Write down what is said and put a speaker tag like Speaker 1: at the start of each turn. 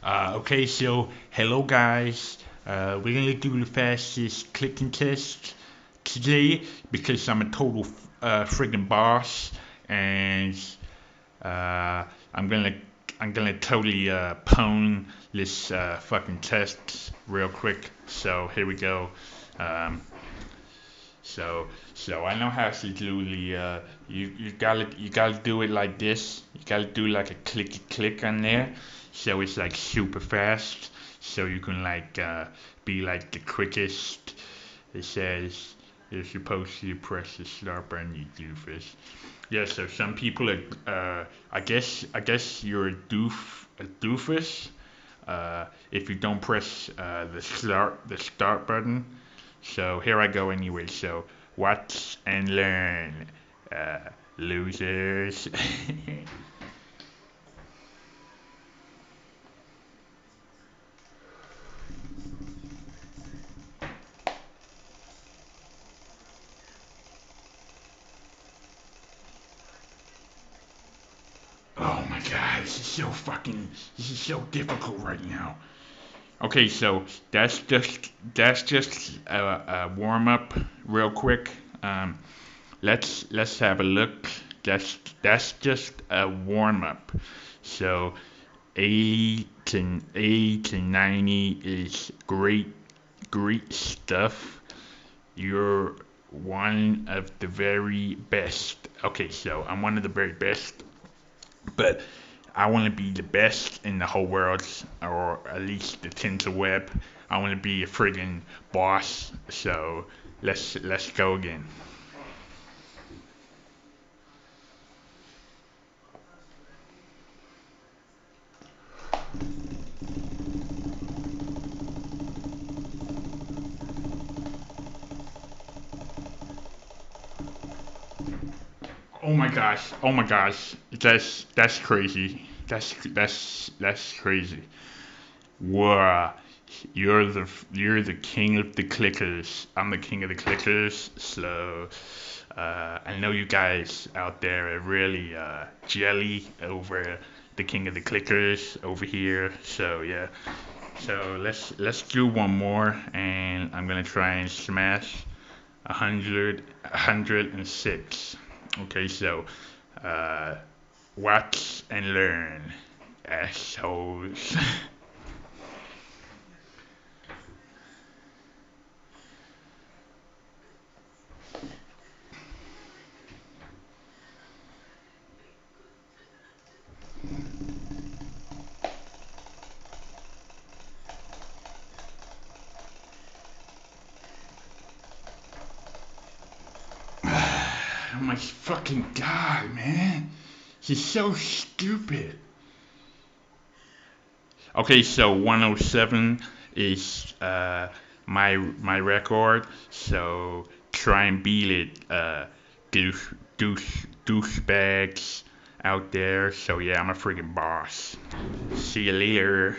Speaker 1: Okay, so hello guys. We're gonna do the fastest clicking test today because I'm a total friggin' boss, and uh, I'm gonna I'm gonna totally pwn this fucking test real quick. So here we go. Um, so I know how to do the you gotta do it like this. You gotta do like a clicky click on there, so it's like super fast. So you can like be like the quickest. It says you're supposed to press the start button. You do this. Yeah. So some people are. I guess you're a doofus. If you don't press the start button. So here I go anyway. So watch and learn, uh, losers. Oh my god, this is so difficult right now. Okay, so that's just a warm up, real quick. Um, let's have a look. That's just a warm up. So 80 to 90 is great stuff. You're one of the very best. Okay, so I'm one of the very best, but I want to be the best in the whole world, or at least the tinterweb. I want to be a friggin' boss. So let's go again. Oh my gosh, that's crazy. That's crazy. Wow, you're the king of the clickers. I'm the king of the clickers. So I know you guys out there are really jelly over the king of the clickers over here. So yeah. So let's do one more, and I'm gonna try and smash 106. Okay, so uh, watch and learn, assholes. Oh my fucking god, man. He's so stupid. Okay, so 107 is my record. So try and beat it, douchebags out there. So yeah, I'm a freaking boss. See you later.